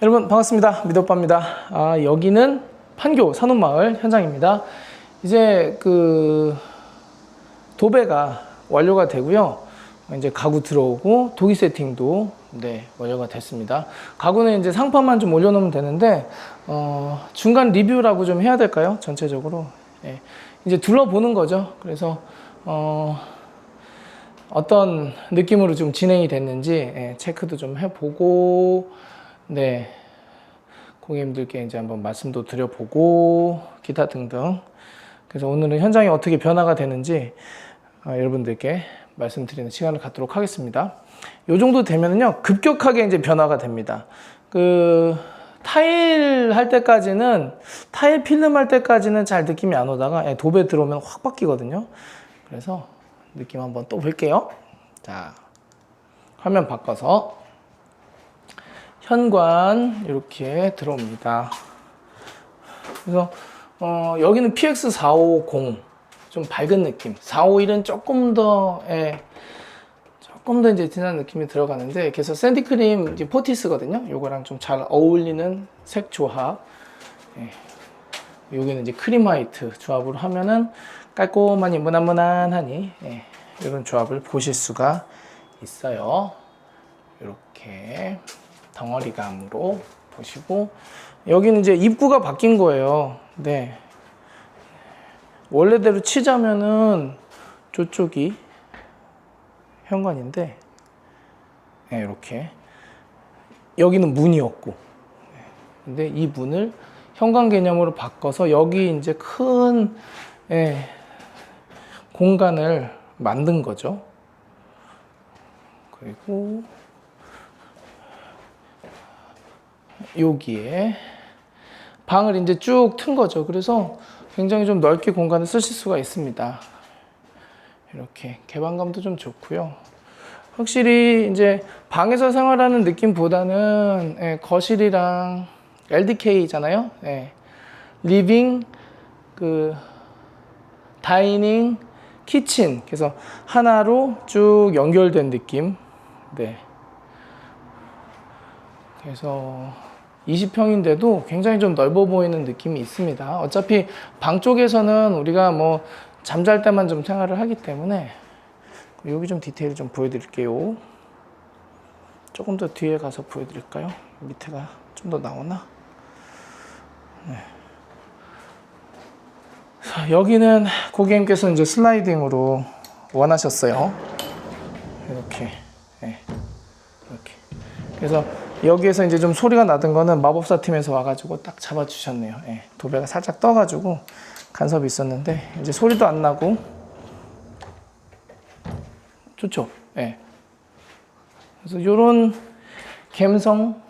여러분 반갑습니다. 미도빠입니다. 여기는 판교 산업마을 현장입니다. 이제 도배가 완료가 되고요. 이제 가구 들어오고 도기 세팅도 완료가 됐습니다. 가구는 이제 상판만 좀 올려놓으면 되는데 중간 리뷰라고 좀 해야 될까요? 전체적으로 이제 둘러보는 거죠. 그래서 어떤 느낌으로 좀 진행이 됐는지 체크도 좀 해보고 고객님들께 이제 한번 말씀도 드려보고 기타 등등. 그래서 오늘은 현장이 어떻게 변화가 되는지 여러분들께 말씀드리는 시간을 갖도록 하겠습니다. 요 정도 되면은요 급격하게 이제 변화가 됩니다. 타일 할 때까지는, 타일 필름 할 때까지는 잘 느낌이 안 오다가 도배 들어오면 확 바뀌거든요. 그래서 느낌 한번 또 볼게요. 자, 화면 바꿔서 현관 이렇게 들어옵니다. 그래서 여기는 PX450 좀 밝은 느낌, 451은 조금 더 이제 진한 느낌이 들어가는데, 그래서 샌디크림 이제 포티스거든요. 요거랑 좀 잘 어울리는 색 조합. 여기는 이제 크림 화이트 조합으로 하면은 깔끔하니 무난무난하니 이런 조합을 보실 수가 있어요. 이렇게 덩어리감으로 보시고, 여기는 이제 입구가 바뀐 거예요. 원래대로 치자면은 저쪽이 현관인데 이렇게 여기는 문이었고, 근데 이 문을 현관 개념으로 바꿔서 여기 이제 큰 공간을 만든 거죠. 그리고 여기에 방을 이제 쭉 튼 거죠. 그래서 굉장히 좀 넓게 공간을 쓰실 수가 있습니다. 이렇게 개방감도 좀 좋고요. 확실히 이제 방에서 생활하는 느낌보다는 거실이랑 LDK잖아요. 리빙, 다이닝, 키친, 그래서 하나로 쭉 연결된 느낌. 그래서 20평인데도 굉장히 좀 넓어 보이는 느낌이 있습니다. 어차피 방 쪽에서는 우리가 뭐 잠잘 때만 좀 생활을 하기 때문에, 여기 좀 디테일 좀 보여드릴게요. 조금 더 뒤에 가서 보여드릴까요? 밑에가 좀 더 나오나? 자, 여기는 고객님께서 이제 슬라이딩으로 원하셨어요. 이렇게. 그래서 여기에서 이제 좀 소리가 나던 거는 마법사 팀에서 와가지고 딱 잡아주셨네요. 도배가 살짝 떠가지고 간섭이 있었는데 이제 소리도 안 나고 좋죠. 그래서 요런 감성,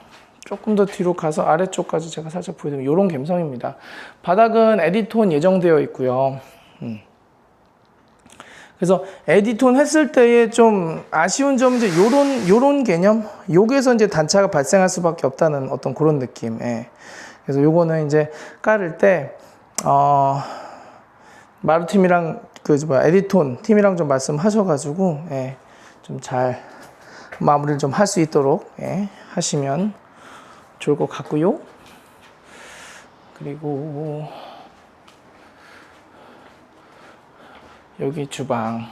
조금 더 뒤로 가서 아래쪽까지 제가 살짝 보여드리면 요런 감성입니다. 바닥은 에디톤 예정되어 있고요. 그래서 에디톤 했을 때에 좀 아쉬운 점은 이제 요런 개념, 여기에서 이제 단차가 발생할 수밖에 없다는 어떤 그런 느낌. 그래서 요거는 이제 깔을 때 마루팀이랑 에디톤 팀이랑 좀 말씀하셔가지고 좀 잘 마무리를 좀 할 수 있도록 하시면 좋을 것 같고요. 그리고 여기 주방도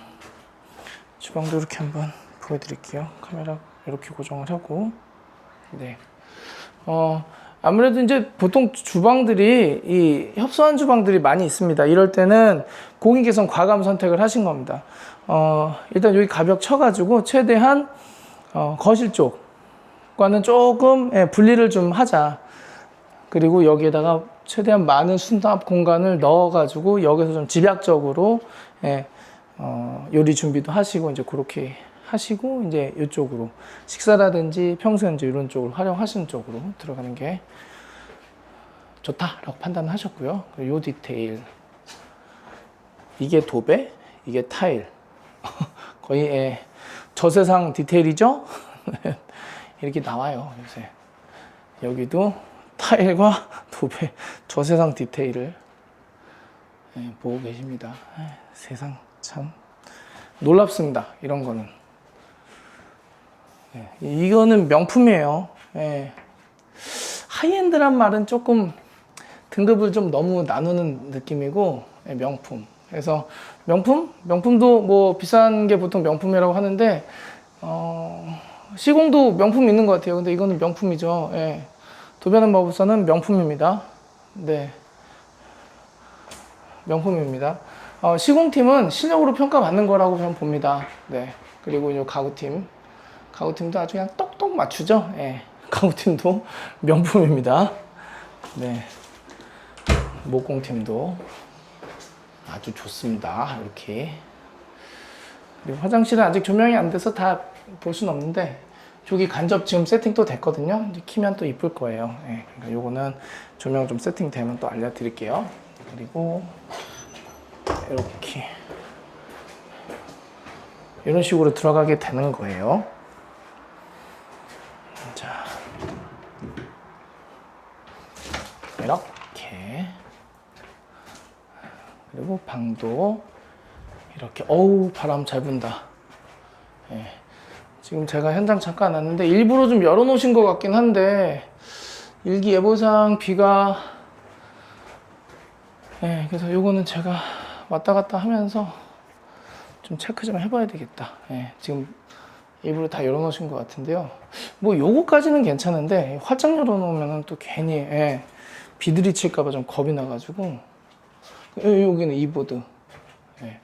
이렇게 한번 보여드릴게요. 카메라 이렇게 고정을 하고, 아무래도 이제 보통 주방들이 이 협소한 주방들이 많이 있습니다. 이럴 때는 고객님께서는 과감 선택을 하신 겁니다. 일단 여기 가벽 쳐가지고 최대한 거실 쪽과는 조금 분리를 좀 하자. 그리고 여기에다가 최대한 많은 수납 공간을 넣어가지고 여기서 좀 집약적으로 요리 준비도 하시고, 이제 그렇게 하시고, 이제 이쪽으로 식사라든지 평소에 이런 쪽으로 활용하시는 쪽으로 들어가는 게 좋다라고 판단하셨고요. 요 디테일, 이게 도배, 이게 타일, 거의 저세상 디테일이죠. 이렇게 나와요. 요새 여기도 타일과 도배, 저세상 디테일을 보고 계십니다. 세상 참 놀랍습니다. 이런 거는 이거는 명품이에요. 하이엔드란 말은 조금 등급을 좀 너무 나누는 느낌이고, 예, 명품. 그래서 명품도 뭐 비싼 게 보통 명품이라고 하는데, 시공도 명품 있는 것 같아요. 근데 이거는 명품이죠. 예. 도배하는 마법사는 명품입니다. 네. 명품입니다. 시공팀은 실력으로 평가받는 거라고 저는 봅니다. 네. 그리고 이 가구팀도 아주 그냥 똑똑 맞추죠. 예. 가구팀도 명품입니다. 네. 목공팀도 아주 좋습니다. 이렇게. 그리고 화장실은 아직 조명이 안 돼서 다 볼 수는 없는데, 저기 간접 지금 세팅 또 됐거든요. 이제 키면 또 이쁠 거예요. 예. 그러니까 요거는 조명 좀 세팅되면 또 알려드릴게요. 그리고 이렇게 이런 식으로 들어가게 되는 거예요. 자, 이렇게. 그리고 방도 이렇게. 어우, 바람 잘 분다. 예. 지금 제가 현장 잠깐 왔는데 일부러 좀 열어놓으신 것 같긴 한데, 일기예보상 비가, 예, 그래서 요거는 제가 왔다 갔다 하면서 좀 체크 좀 해봐야 되겠다. 예, 지금 일부러 다 열어놓으신 것 같은데요. 뭐 요거까지는 괜찮은데 활짝 열어놓으면 또 괜히, 예, 비들이 칠까봐 좀 겁이 나가지고. 여기는 이보드. 예.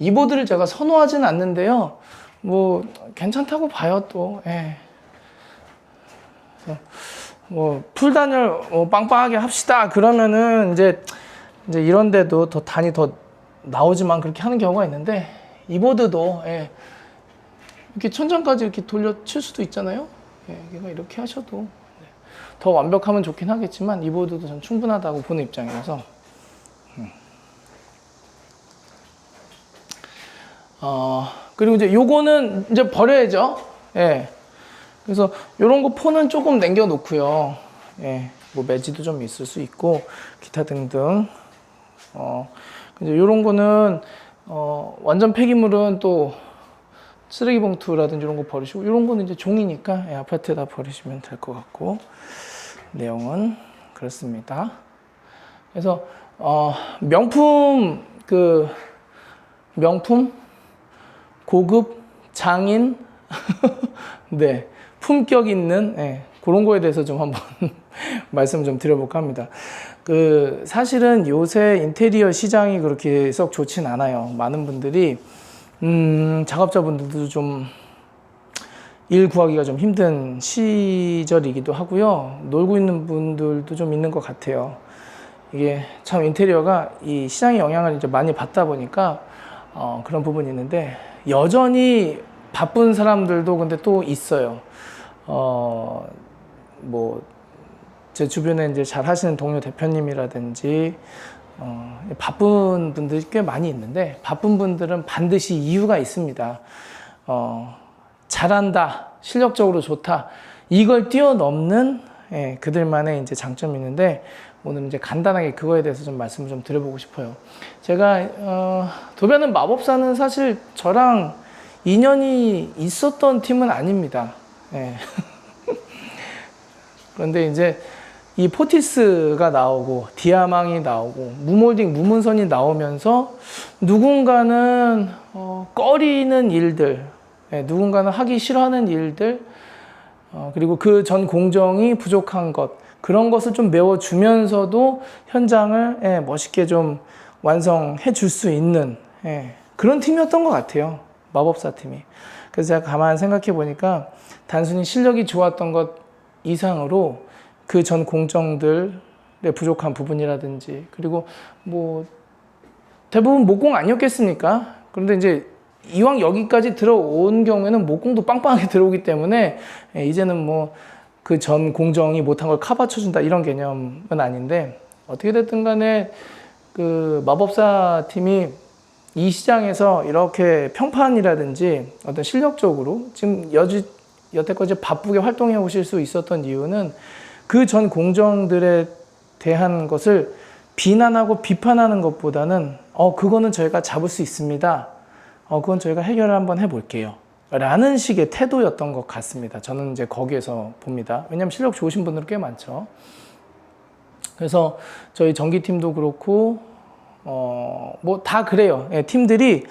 이보드를 제가 선호하진 않는데요. 뭐 괜찮다고 봐요 또. 예. 뭐 풀단열 빵빵하게 합시다 그러면은 이제 이런 데도 더 단이 더 나오지만 그렇게 하는 경우가 있는데, 이보드도, 예, 이렇게 천장까지 이렇게 돌려 칠 수도 있잖아요. 예, 얘가 이렇게 하셔도, 네, 더 완벽하면 좋긴 하겠지만 이보드도 전 충분하다고 보는 입장이라서. 그리고 이제 요거는 이제 버려야죠. 예. 그래서 요런 거 폰은 조금 남겨 놓고요. 예. 뭐 매지도 좀 있을 수 있고 기타 등등. 이제 요런 거는 완전 폐기물은 또 쓰레기 봉투라든지 이런 거 버리시고, 이런 거는 이제 종이니까, 예, 아파트에다 버리시면 될 것 같고. 내용은 그렇습니다. 그래서 명품 고급 장인 네, 품격 있는, 예, 그런 거에 대해서 좀 한번 말씀 좀 드려볼까 합니다. 사실은 요새 인테리어 시장이 그렇게 썩 좋진 않아요. 많은 분들이 작업자분들도 좀 일 구하기가 좀 힘든 시절이기도 하고요. 놀고 있는 분들도 좀 있는 것 같아요. 이게 참 인테리어가 이 시장의 영향을 이제 많이 받다 보니까 그런 부분이 있는데, 여전히 바쁜 사람들도 근데 또 있어요. 뭐 제 주변에 이제 잘 하시는 동료 대표님이라든지 바쁜 분들이 꽤 많이 있는데, 바쁜 분들은 반드시 이유가 있습니다. 잘한다, 실력적으로 좋다, 이걸 뛰어넘는, 예, 그들만의 이제 장점이 있는데, 오늘 이제 간단하게 그거에 대해서 좀 말씀을 좀 드려보고 싶어요. 제가 도배하는 마법사는 사실 저랑 인연이 있었던 팀은 아닙니다. 예. 그런데 이제 이 포티스가 나오고 디아망이 나오고 무몰딩 무문선이 나오면서 누군가는 꺼리는 일들, 예, 누군가는 하기 싫어하는 일들, 그리고 그 전 공정이 부족한 것, 그런 것을 좀 메워주면서도 현장을, 예, 멋있게 좀 완성해 줄 수 있는, 예, 그런 팀이었던 것 같아요. 마법사 팀이. 그래서 제가 가만히 생각해 보니까 단순히 실력이 좋았던 것 이상으로 그 전 공정들의 부족한 부분이라든지, 그리고 뭐 대부분 목공 아니었겠습니까? 그런데 이제 이왕 여기까지 들어온 경우에는 목공도 빵빵하게 들어오기 때문에, 예, 이제는 뭐 그 전 공정이 못한 걸 커버쳐준다 이런 개념은 아닌데, 어떻게 됐든 간에 그 마법사 팀이 이 시장에서 이렇게 평판이라든지 어떤 실력적으로 지금 여태까지 바쁘게 활동해 오실 수 있었던 이유는 그 전 공정들에 대한 것을 비난하고 비판하는 것보다는 그거는 저희가 잡을 수 있습니다. 그건 저희가 해결을 한번 해볼게요. 라는 식의 태도였던 것 같습니다. 저는 이제 거기에서 봅니다. 왜냐하면 실력 좋으신 분들은 꽤 많죠. 그래서 저희 전기팀도 그렇고, 뭐 다 그래요. 예, 팀들이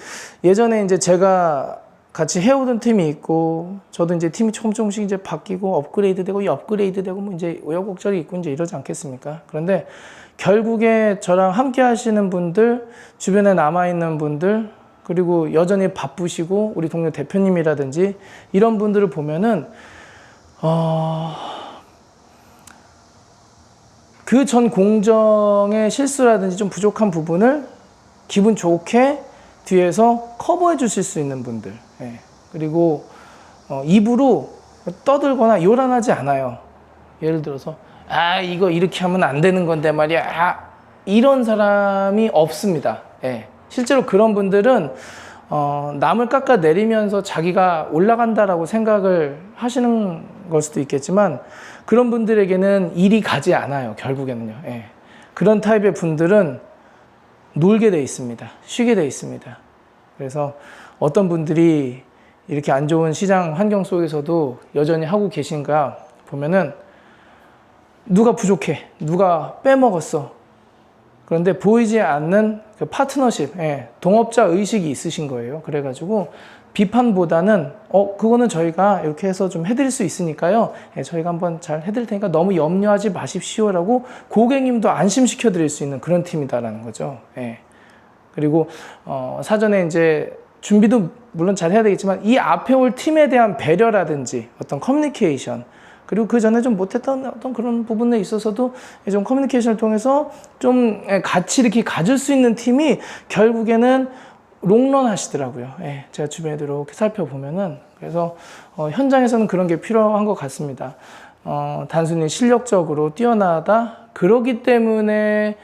예전에 이제 제가 같이 해오던 팀이 있고, 저도 이제 팀이 조금씩 이제 바뀌고, 업그레이드 되고, 업그레이드 되고, 뭐 이제 우여곡절이 있고, 이제 이러지 않겠습니까? 그런데 결국에 저랑 함께 하시는 분들, 주변에 남아있는 분들, 그리고 여전히 바쁘시고, 우리 동료 대표님이라든지, 이런 분들을 보면은, 그 전 공정의 실수라든지 좀 부족한 부분을 기분 좋게 뒤에서 커버해 주실 수 있는 분들. 예. 그리고 입으로 떠들거나 요란하지 않아요. 예를 들어서 이거 이렇게 하면 안 되는 건데 말이야. 이런 사람이 없습니다. 예. 실제로 그런 분들은 남을 깎아내리면서 자기가 올라간다라고 생각을 하시는 걸 수도 있겠지만, 그런 분들에게는 일이 가지 않아요. 결국에는요. 예. 그런 타입의 분들은 놀게 돼 있습니다. 쉬게 돼 있습니다. 그래서 어떤 분들이 이렇게 안 좋은 시장 환경 속에서도 여전히 하고 계신가 보면은, 누가 부족해, 누가 빼먹었어. 그런데 보이지 않는 그 파트너십, 동업자 의식이 있으신 거예요. 그래가지고 비판보다는 그거는 저희가 이렇게 해서 좀 해드릴 수 있으니까요. 저희가 한번 잘 해드릴 테니까 너무 염려하지 마십시오라고 고객님도 안심시켜 드릴 수 있는 그런 팀이다라는 거죠. 그리고 사전에 이제 준비도 물론 잘 해야 되겠지만, 이 앞에 올 팀에 대한 배려라든지 어떤 커뮤니케이션, 그리고 그 전에 좀 못했던 어떤 그런 부분에 있어서도 좀 커뮤니케이션을 통해서 좀 같이 이렇게 가질 수 있는 팀이 결국에는 롱런 하시더라고요. 제가 주변에 이렇게 살펴보면은. 그래서 현장에서는 그런 게 필요한 것 같습니다. 단순히 실력적으로 뛰어나다, 그러기 때문에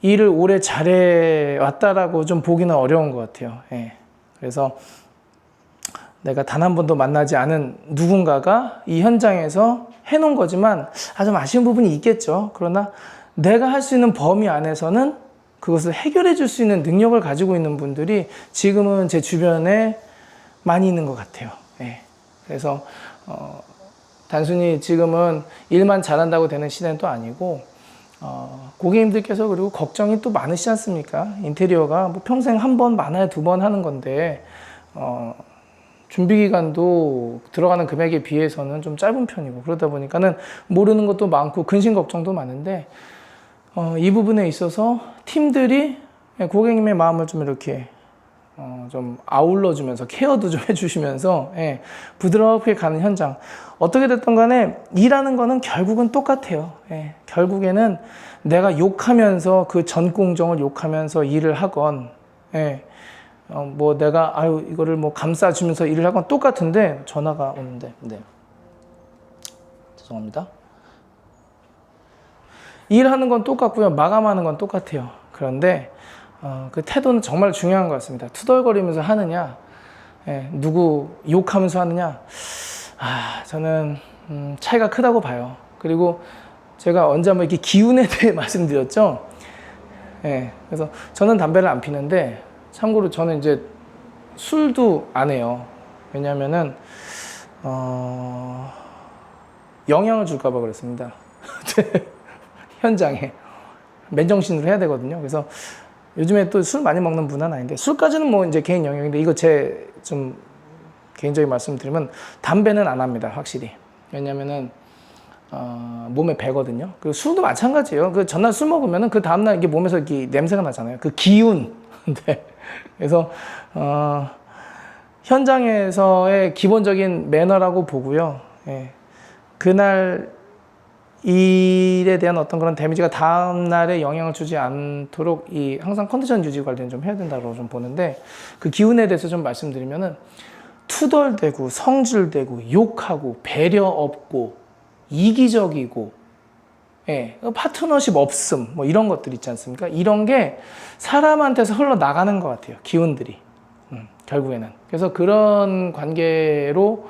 일을 오래 잘해 왔다라고 좀 보기는 어려운 것 같아요. 그래서 내가 단 한 번도 만나지 않은 누군가가 이 현장에서 해놓은 거지만 좀 아쉬운 부분이 있겠죠. 그러나 내가 할 수 있는 범위 안에서는 그것을 해결해 줄 수 있는 능력을 가지고 있는 분들이 지금은 제 주변에 많이 있는 것 같아요. 그래서 단순히 지금은 일만 잘한다고 되는 시대는 또 아니고, 고객님들께서 그리고 걱정이 또 많으시지 않습니까? 인테리어가 뭐 평생 한 번, 많아야 두 번 하는 건데, 준비 기간도 들어가는 금액에 비해서는 좀 짧은 편이고, 그러다 보니까는 모르는 것도 많고 근심 걱정도 많은데, 이 부분에 있어서 팀들이 고객님의 마음을 좀 이렇게 좀 아울러 주면서 케어도 좀 해주시면서 부드럽게 가는 현장. 어떻게 됐든 간에 일하는 거는 결국은 똑같아요. 결국에는 내가 욕하면서 그 전 공정을 욕하면서 일을 하건, 뭐 내가 이거를 뭐 감싸주면서 일을 하건 똑같은데, 전화가 오는데, 죄송합니다. 일하는 건 똑같고요, 마감하는 건 똑같아요. 그런데 그 태도는 정말 중요한 것 같습니다. 투덜거리면서 하느냐, 누구 욕하면서 하느냐, 저는 차이가 크다고 봐요. 그리고 제가 언제 한번 이렇게 기운에 대해 말씀드렸죠. 그래서 저는 담배를 안 피는데, 참고로 저는 이제 술도 안 해요. 왜냐면은 영향을 줄까 봐 그렇습니다. 현장에 맨정신으로 해야 되거든요. 그래서 요즘에 또 술 많이 먹는 분은 아닌데, 술까지는 뭐 이제 개인 영역인데, 이거 제 좀 개인적인 말씀드리면 담배는 안 합니다. 확실히. 왜냐면은 몸에 배거든요. 그리고 술도 마찬가지예요. 그 전날 술 먹으면은 그 다음날 이게 몸에서 이렇게 냄새가 나잖아요. 그 기운. 네. 그래서 현장에서의 기본적인 매너라고 보고요. 그날 일에 대한 어떤 그런 데미지가 다음 날에 영향을 주지 않도록 항상 컨디션 유지 관리는 좀 해야 된다고 좀 보는데, 그 기운에 대해서 좀 말씀드리면은, 투덜대고 성질대고 욕하고 배려 없고 이기적이고, 파트너십 없음, 뭐 이런 것들 있지 않습니까? 이런 게 사람한테서 흘러나가는 것 같아요. 기운들이. 결국에는. 그래서 그런 관계로,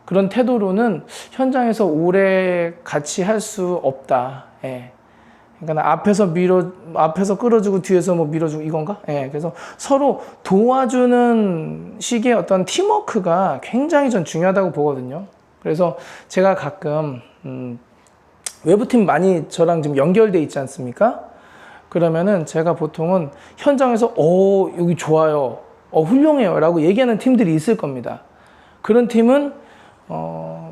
그런 태도로는 현장에서 오래 같이 할 수 없다. 그러니까 앞에서 끌어주고 뒤에서 뭐 밀어주고 이건가? 예, 그래서 서로 도와주는 식의 어떤 팀워크가 굉장히 전 중요하다고 보거든요. 그래서 제가 가끔 외부팀 많이 저랑 지금 연결돼 있지 않습니까? 그러면은 제가 보통은 현장에서 여기 좋아요, 훌륭해요 라고 얘기하는 팀들이 있을 겁니다. 그런 팀은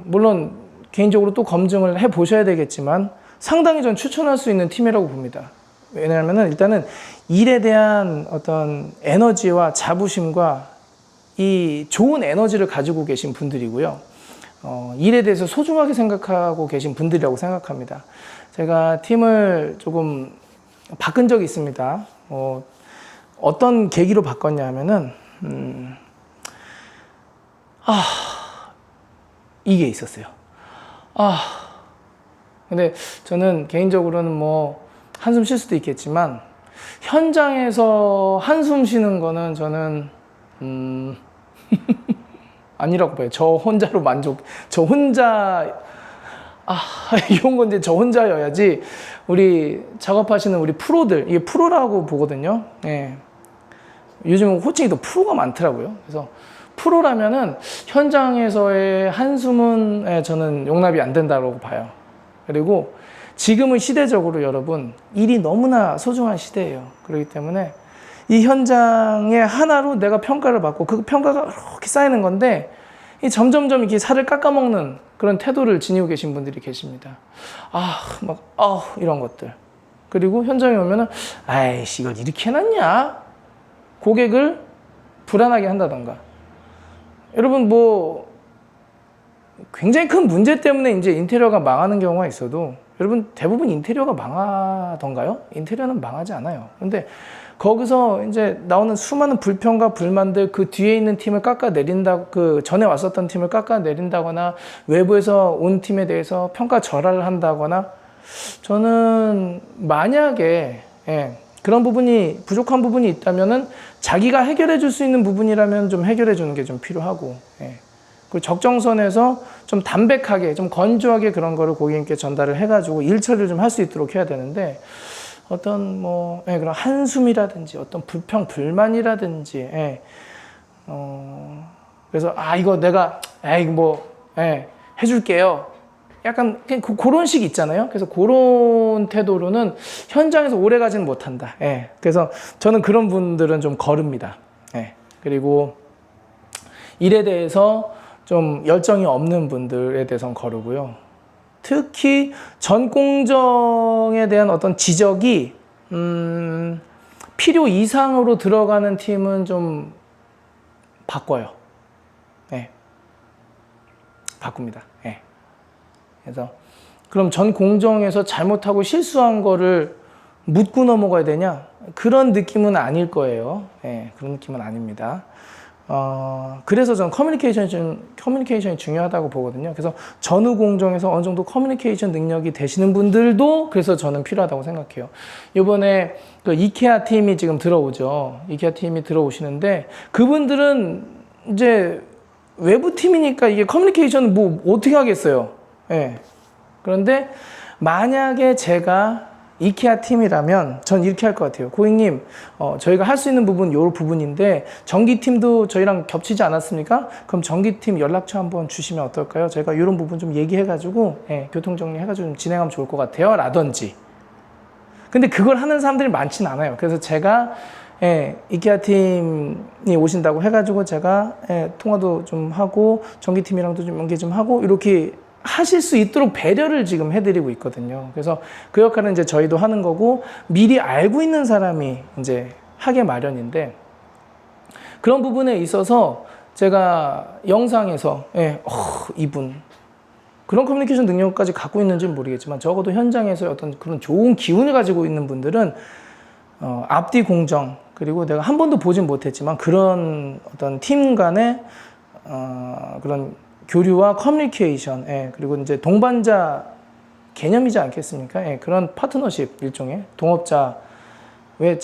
물론 개인적으로 또 검증을 해 보셔야 되겠지만 상당히 전 추천할 수 있는 팀이라고 봅니다. 왜냐하면은 일단은 일에 대한 어떤 에너지와 자부심과 이 좋은 에너지를 가지고 계신 분들이고요. 일에 대해서 소중하게 생각하고 계신 분들이라고 생각합니다. 제가 팀을 조금 바꾼 적이 있습니다. 어떤 계기로 바꿨냐 하면은 이게 있었어요. 근데 저는 개인적으로는 뭐 한숨 쉴 수도 있겠지만 현장에서 한숨 쉬는 거는 저는 아니라고 봐요. 저 혼자 이런 건데 저 혼자여야지 우리 작업하시는 우리 프로들, 이게 프로라고 보거든요. 예. 요즘은 호칭이 또 프로가 많더라고요. 그래서 프로라면은 현장에서의 한숨은 저는 용납이 안 된다고 봐요. 그리고 지금은 시대적으로 여러분 일이 너무나 소중한 시대예요. 그렇기 때문에 이 현장에 하나로 내가 평가를 받고 그 평가가 이렇게 쌓이는 건데 점점점 이렇게 살을 깎아먹는 그런 태도를 지니고 계신 분들이 계십니다. 이런 것들. 그리고 현장에 오면은 아이씨 이걸 이렇게 해놨냐? 고객을 불안하게 한다던가. 여러분 뭐 굉장히 큰 문제 때문에 이제 인테리어가 망하는 경우가 있어도 여러분 대부분 인테리어가 망하던가요? 인테리어는 망하지 않아요. 근데 거기서 이제 나오는 수많은 불평과 불만들, 그 뒤에 있는 팀을 깎아내린다, 그 전에 왔었던 팀을 깎아내린다거나 외부에서 온 팀에 대해서 평가 절하를 한다거나, 저는 만약에 그런 부분이 부족한 부분이 있다면은 자기가 해결해 줄 수 있는 부분이라면 좀 해결해 주는 게 좀 필요하고, 그 적정선에서 좀 담백하게, 좀 건조하게 그런 거를 고객님께 전달을 해가지고 일 처리를 좀 할 수 있도록 해야 되는데, 어떤 그런 한숨이라든지 어떤 불평 불만이라든지 그래서 이거 내가 해줄게요, 약간 그런 식 있잖아요. 그래서 그런 태도로는 현장에서 오래 가지는 못한다. 그래서 저는 그런 분들은 좀 거릅니다. 그리고 일에 대해서 좀 열정이 없는 분들에 대해서는 거르고요. 특히 전 공정에 대한 어떤 지적이 필요 이상으로 들어가는 팀은 좀 바꿔요. 바꿉니다. 그래서 그럼 전 공정에서 잘못하고 실수한 거를 묻고 넘어가야 되냐? 그런 느낌은 아닐 거예요. 그런 느낌은 아닙니다. 그래서 저는 커뮤니케이션이 중요하다고 보거든요. 그래서 전후 공정에서 어느 정도 커뮤니케이션 능력이 되시는 분들도 그래서 저는 필요하다고 생각해요. 이번에 그 이케아 팀이 지금 들어오죠. 이케아 팀이 들어오시는데 그분들은 이제 외부 팀이니까 이게 커뮤니케이션은 뭐 어떻게 하겠어요. 그런데 만약에 제가 이케아 팀이라면 전 이렇게 할 것 같아요. 고객님, 저희가 할 수 있는 부분 요 부분인데 전기팀도 저희랑 겹치지 않았습니까? 그럼 전기팀 연락처 한번 주시면 어떨까요? 저희가 이런 부분 좀 얘기해가지고 교통정리해가지고 좀 진행하면 좋을 것 같아요 라든지. 근데 그걸 하는 사람들이 많진 않아요. 그래서 제가 이케아 팀이 오신다고 해가지고 제가 통화도 좀 하고 전기팀이랑도 좀 연계 좀 하고 이렇게 하실 수 있도록 배려를 지금 해드리고 있거든요. 그래서 그 역할은 이제 저희도 하는 거고 미리 알고 있는 사람이 이제 하게 마련인데, 그런 부분에 있어서 제가 영상에서 이분 그런 커뮤니케이션 능력까지 갖고 있는지는 모르겠지만 적어도 현장에서 어떤 그런 좋은 기운을 가지고 있는 분들은 앞뒤 공정, 그리고 내가 한 번도 보진 못했지만 그런 어떤 팀 간의 그런 교류와 커뮤니케이션, 그리고 이제 동반자 개념이지 않겠습니까? 그런 파트너십 일종의 동업자, 왜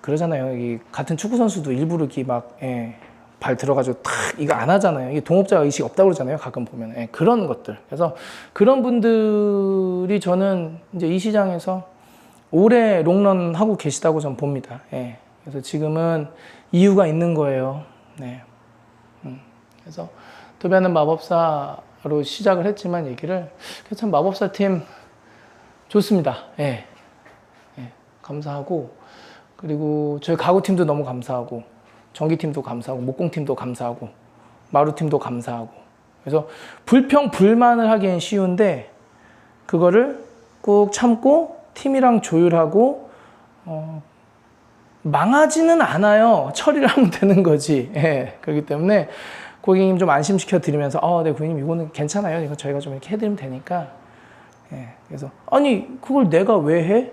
그러잖아요. 같은 축구 선수도 일부러 이렇게 막 발 들어가지고 탁 이거 안 하잖아요. 이게 동업자 의식이 없다고 그러잖아요. 가끔 보면. 예, 그런 것들. 그래서 그런 분들이 저는 이제 이 시장에서 오래 롱런 하고 계시다고 전 봅니다. 예. 그래서 지금은 이유가 있는 거예요. 네. 그래서 도배하는 마법사로 시작을 했지만 얘기를 참 마법사 팀 좋습니다. 예. 예. 감사하고 그리고 저희 가구팀도 너무 감사하고 전기팀도 감사하고 목공팀도 감사하고 마루팀도 감사하고 그래서 불평 불만을 하기엔 쉬운데 그거를 꾹 참고 팀이랑 조율하고 망하지는 않아요. 처리를 하면 되는 거지. 예. 그렇기 때문에 고객님 좀 안심시켜 드리면서 네 고객님 이거는 괜찮아요. 이거 저희가 좀 이렇게 해드리면 되니까. 예. 그래서 아니 그걸 내가 왜 해?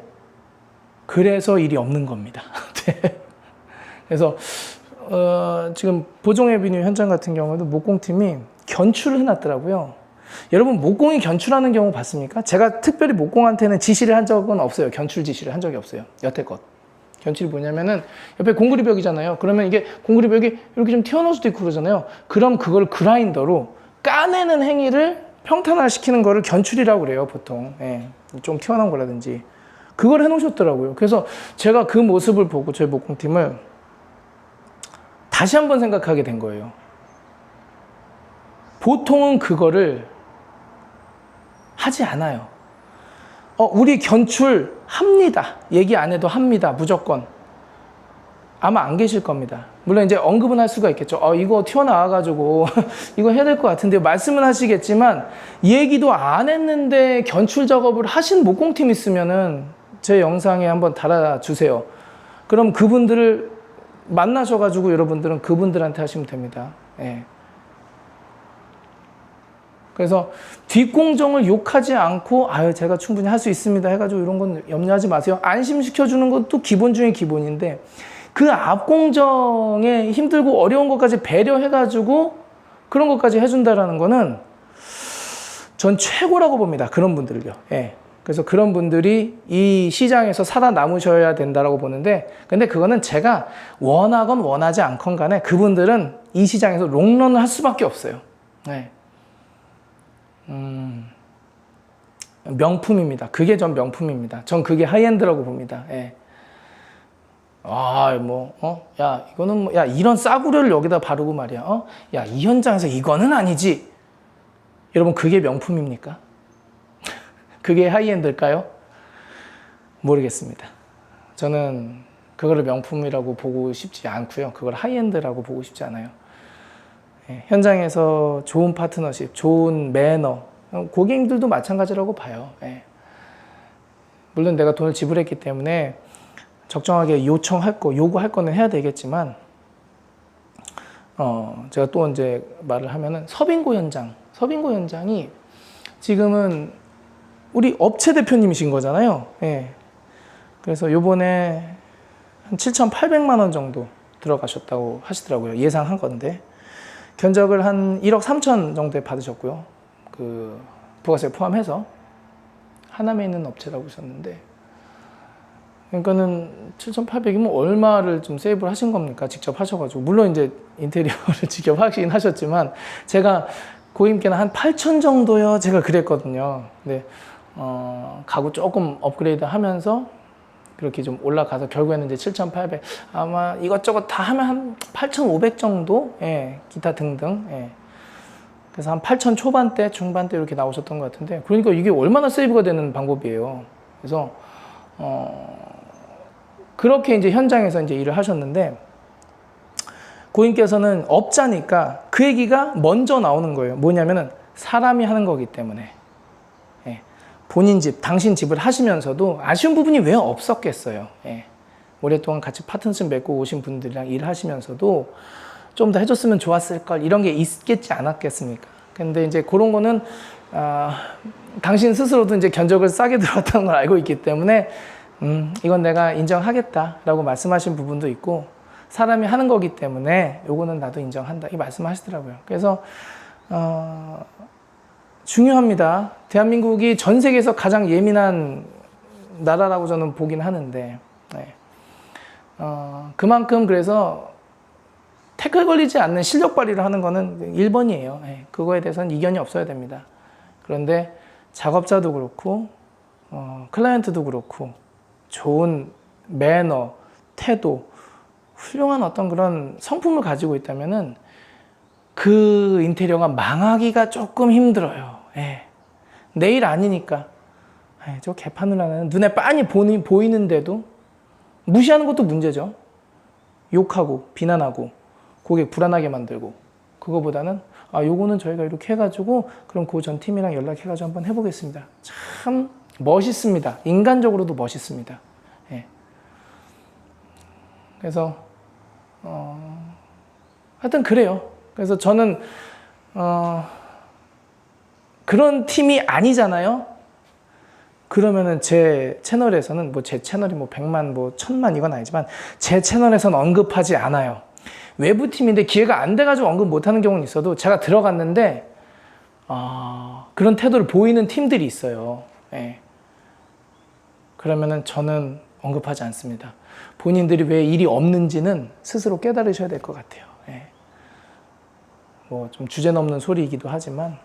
그래서 일이 없는 겁니다. 네. 그래서 지금 보종에비뉴 현장 같은 경우도 목공팀이 견출을 해놨더라고요. 여러분 목공이 견출하는 경우 봤습니까? 제가 특별히 목공한테는 지시를 한 적은 없어요. 견출 지시를 한 적이 없어요. 여태껏. 견출이 뭐냐면은 옆에 공구리 벽이잖아요. 그러면 이게 공구리 벽이 이렇게 좀 튀어나올 수도 있고 그러잖아요. 그럼 그걸 그라인더로 까내는 행위를 평탄화시키는 거를 견출이라고 그래요. 보통. 예. 좀 튀어나온 거라든지. 그걸 해놓으셨더라고요. 그래서 제가 그 모습을 보고 저희 목공팀을 다시 한번 생각하게 된 거예요. 보통은 그거를 하지 않아요. 우리 견출합니다. 얘기 안 해도 합니다. 무조건. 아마 안 계실 겁니다. 물론 이제 언급은 할 수가 있겠죠. 이거 튀어나와가지고 이거 해야 될 것 같은데요. 말씀은 하시겠지만 얘기도 안 했는데 견출 작업을 하신 목공팀 있으면은 제 영상에 한번 달아주세요. 그럼 그분들을 만나셔가지고 여러분들은 그분들한테 하시면 됩니다. 예. 그래서 뒷공정을 욕하지 않고 제가 충분히 할 수 있습니다 해가지고 이런 건 염려하지 마세요. 안심시켜주는 것도 기본 중에 기본인데 그 앞공정에 힘들고 어려운 것까지 배려해가지고 그런 것까지 해준다라는 거는 전 최고라고 봅니다. 그런 분들을요. 예. 그래서 그런 분들이 이 시장에서 살아남으셔야 된다라고 보는데 근데 그거는 제가 원하건 원하지 않건 간에 그분들은 이 시장에서 롱런을 할 수밖에 없어요. 네. 명품입니다. 그게 전 명품입니다. 전 그게 하이엔드라고 봅니다. 예. 야, 이거는 야, 이런 싸구려를 여기다 바르고 말이야. 야, 이 현장에서 이거는 아니지. 여러분, 그게 명품입니까? 그게 하이엔드일까요? 모르겠습니다. 저는 그거를 명품이라고 보고 싶지 않고요. 그걸 하이엔드라고 보고 싶지 않아요. 예, 현장에서 좋은 파트너십, 좋은 매너, 고객님들도 마찬가지라고 봐요. 예. 물론 내가 돈을 지불했기 때문에 적정하게 요청할 거, 요구할 거는 해야 되겠지만, 제가 또 이제 말을 하면은 서빙고 현장이 지금은 우리 업체 대표님이신 거잖아요. 예. 그래서 요번에 한 7,800만 원 정도 들어가셨다고 하시더라고요. 예상한 건데. 견적을 한 1억 3천 정도에 받으셨고요. 그 부가세 포함해서 하남에 있는 업체라고 하셨는데 그러니까는 7,800이면 얼마를 좀 세이브를 하신 겁니까? 직접 하셔가지고 물론 이제 인테리어를 직접 하시긴 하셨지만 제가 고객님께는 한 8천 정도요. 제가 그랬거든요. 근데 가구 조금 업그레이드 하면서 그렇게 좀 올라가서 결국에는 이제 7,800 아마 이것저것 다 하면 한 8,500 정도 예, 기타 등등 예. 그래서 한 8,000 초반대 중반대 이렇게 나오셨던 것 같은데 그러니까 이게 얼마나 세이브가 되는 방법이에요. 그래서 그렇게 이제 현장에서 이제 일을 하셨는데 고객님께서는 업자니까 그 얘기가 먼저 나오는 거예요. 뭐냐면은 사람이 하는 거기 때문에 예. 본인 집, 당신 집을 하시면서도 아쉬운 부분이 왜 없었겠어요. 예. 오랫동안 같이 파트너십 맺고 오신 분들이랑 일을 하시면서도 좀 더 해줬으면 좋았을 걸 이런 게 있겠지 않았겠습니까? 근데 이제 그런 거는 당신 스스로도 이제 견적을 싸게 들어왔다는 걸 알고 있기 때문에 이건 내가 인정하겠다라고 말씀하신 부분도 있고 사람이 하는 거기 때문에 요거는 나도 인정한다 이 말씀하시더라고요. 그래서 중요합니다. 대한민국이 전 세계에서 가장 예민한 나라라고 저는 보긴 하는데 네. 그만큼 그래서 태클 걸리지 않는 실력 발휘를 하는 거는 1번이에요. 예, 그거에 대해서는 이견이 없어야 됩니다. 그런데 작업자도 그렇고 클라이언트도 그렇고 좋은 매너, 태도, 훌륭한 어떤 그런 성품을 가지고 있다면은 그 인테리어가 망하기가 조금 힘들어요. 예. 내일 아니니까. 예, 저 개판을 하는 눈에 빤히 보이는데도 무시하는 것도 문제죠. 욕하고 비난하고 고객 불안하게 만들고 그거보다는 요거는 저희가 이렇게 해가지고 그럼 그 전 팀이랑 연락해가지고 한번 해보겠습니다. 참 멋있습니다. 인간적으로도 멋있습니다. 예. 그래서 하여튼 그래요. 그래서 저는 그런 팀이 아니잖아요. 그러면은 제 채널에서는 뭐 제 채널이 뭐 100만 뭐 1000만 이건 아니지만 제 채널에서는 언급하지 않아요. 외부 팀인데 기회가 안 돼가지고 언급 못하는 경우는 있어도 제가 들어갔는데 그런 태도를 보이는 팀들이 있어요. 예. 그러면은 저는 언급하지 않습니다. 본인들이 왜 일이 없는지는 스스로 깨달으셔야 될 것 같아요. 예. 뭐 좀 주제 넘는 소리이기도 하지만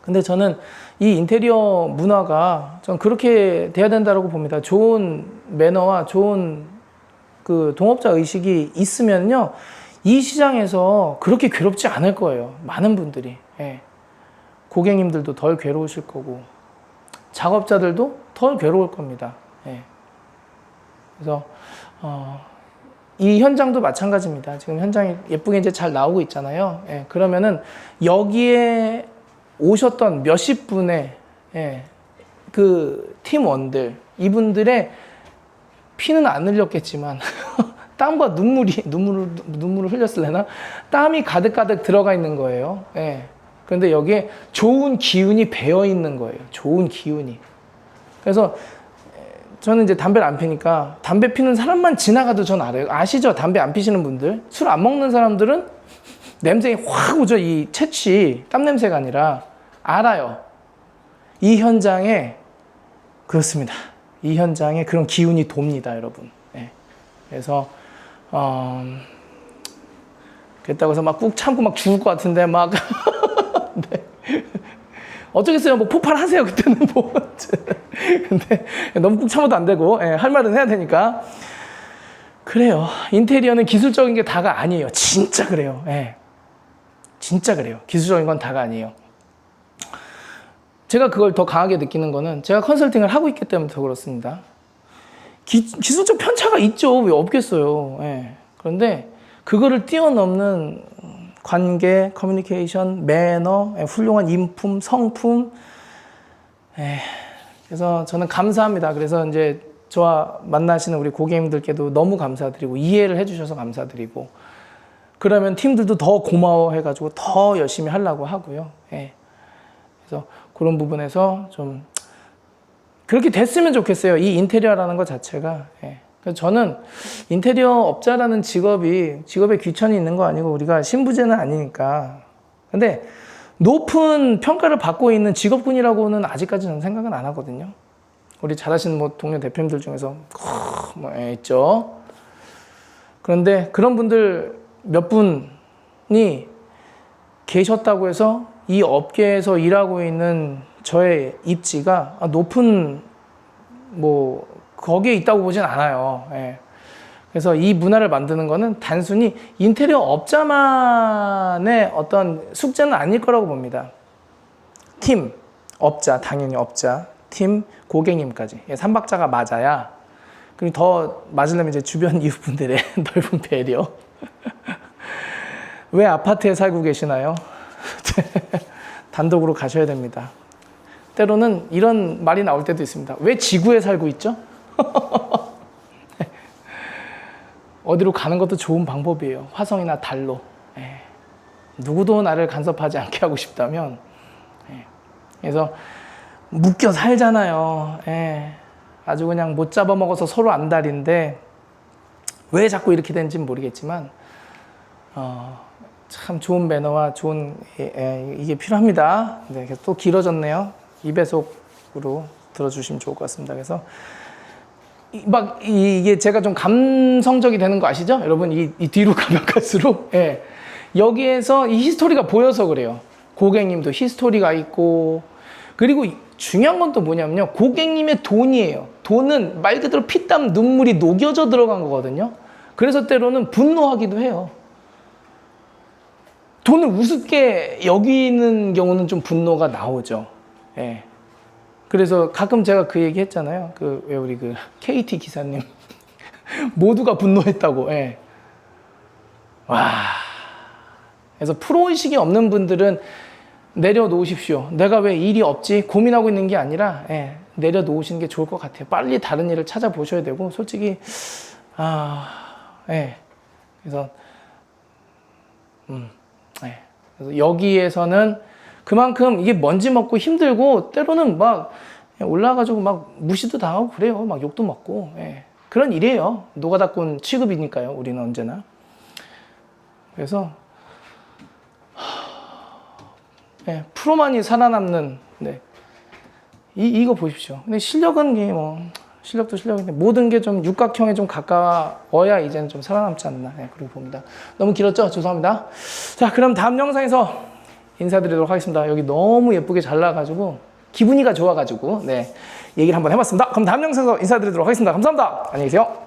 근데 저는 이 인테리어 문화가 전 그렇게 돼야 된다고 봅니다. 좋은 매너와 좋은 그 동업자 의식이 있으면요, 이 시장에서 그렇게 괴롭지 않을 거예요. 많은 분들이. 예. 고객님들도 덜 괴로우실 거고, 작업자들도 덜 괴로울 겁니다. 예. 그래서 이 현장도 마찬가지입니다. 지금 현장이 예쁘게 이제 잘 나오고 있잖아요. 예. 그러면은 여기에 오셨던 몇십 분의 그 팀원들, 이분들의 피는 안 흘렸겠지만 땀과 눈물을 흘렸을래나? 땀이 가득가득 들어가 있는 거예요. 예. 그런데 여기에 좋은 기운이 배어 있는 거예요. 좋은 기운이. 그래서 저는 이제 담배를 안 피니까 담배 피는 사람만 지나가도 전 알아요. 아시죠? 담배 안 피시는 분들. 술 안 먹는 사람들은 냄새가 확 오죠. 이 채취, 땀 냄새가 아니라 알아요. 이 현장에 그렇습니다. 이 현장에 그런 기운이 돕니다, 여러분. 네. 그래서 그랬다고 해서 막 꾹 참고 막 죽을 것 같은데 막 네. 어쩌겠어요. 뭐 폭발하세요. 그때는 뭐. 근데 너무 꾹 참아도 안 되고 할 말은 해야 되니까. 그래요. 인테리어는 기술적인 게 다가 아니에요. 진짜 그래요. 예. 진짜 그래요. 기술적인 건 다가 아니에요. 제가 그걸 더 강하게 느끼는 거는 제가 컨설팅을 하고 있기 때문에 더 그렇습니다. 기술적 편차가 있죠. 왜 없겠어요. 예. 그런데 그거를 뛰어넘는 관계, 커뮤니케이션, 매너, 훌륭한 인품, 성품. 그래서 저는 감사합니다. 그래서 이제 저와 만나시는 우리 고객님들께도 너무 감사드리고 이해를 해주셔서 감사드리고 그러면 팀들도 더 고마워해가지고 더 열심히 하려고 하고요. 그래서 그런 부분에서 좀 그렇게 됐으면 좋겠어요. 이 인테리어라는 것 자체가. 그래서 저는 인테리어 업자라는 직업에 귀천이 있는 거 아니고 우리가 신부제는 아니니까. 근데 높은 평가를 받고 있는 직업군이라고는 아직까지 저는 생각은 안 하거든요. 우리 잘 아시는 뭐 동료 대표님들 중에서 있죠. 그런데 그런 분들 몇 분이 계셨다고 해서 이 업계에서 일하고 있는 저의 입지가 높은 뭐 거기에 있다고 보진 않아요. 그래서 이 문화를 만드는 거는 단순히 인테리어 업자만의 어떤 숙제는 아닐 거라고 봅니다. 팀, 업자, 당연히 업자, 팀, 고객님까지. 3박자가 맞아야, 그리고 더 맞으려면 이제 주변 이웃분들의 넓은 배려. 왜 아파트에 살고 계시나요? 단독으로 가셔야 됩니다. 때로는 이런 말이 나올 때도 있습니다. 왜 지구에 살고 있죠? 어디로 가는 것도 좋은 방법이에요. 화성이나 달로. 누구도 나를 간섭하지 않게 하고 싶다면. 그래서 묶여 살잖아요. 아주 그냥 못 잡아먹어서 서로 안달인데 왜 자꾸 이렇게 되는지는 모르겠지만 참 좋은 매너와 좋은 이게 필요합니다. 네, 또 길어졌네요. 2배속으로 들어주시면 좋을 것 같습니다. 그래서 이게 제가 좀 감성적이 되는 거 아시죠? 여러분, 이 뒤로 가면 갈수록, 예. 여기에서 이 히스토리가 보여서 그래요. 고객님도 히스토리가 있고, 그리고 중요한 건 또 뭐냐면요. 고객님의 돈이에요. 돈은 말 그대로 피땀 눈물이 녹여져 들어간 거거든요. 그래서 때로는 분노하기도 해요. 돈을 우습게 여기는 경우는 좀 분노가 나오죠. 예. 그래서 가끔 제가 그 얘기 했잖아요. 왜 우리 KT 기사님. 모두가 분노했다고. 예. 와. 그래서 프로의식이 없는 분들은 내려놓으십시오. 내가 왜 일이 없지? 고민하고 있는 게 아니라, 예, 내려놓으시는 게 좋을 것 같아요. 빨리 다른 일을 찾아보셔야 되고, 솔직히, 예. 그래서, 예. 그래서 여기에서는 그만큼 이게 먼지 먹고 힘들고, 때로는 막 올라가가지고 막 무시도 당하고 그래요. 막 욕도 먹고, 예. 그런 일이에요. 노가다꾼 취급이니까요. 우리는 언제나. 그래서, 네, 프로만이 살아남는, 네. 이거 보십시오. 근데 실력은 실력도 실력인데 모든 게 좀 육각형에 좀 가까워야 이제는 좀 살아남지 않나. 네, 그렇게 봅니다. 너무 길었죠? 죄송합니다. 자, 그럼 다음 영상에서 인사드리도록 하겠습니다. 여기 너무 예쁘게 잘 나와가지고 기분이가 좋아가지고, 네, 얘기를 한번 해봤습니다. 그럼 다음 영상에서 인사드리도록 하겠습니다. 감사합니다. 안녕히 계세요.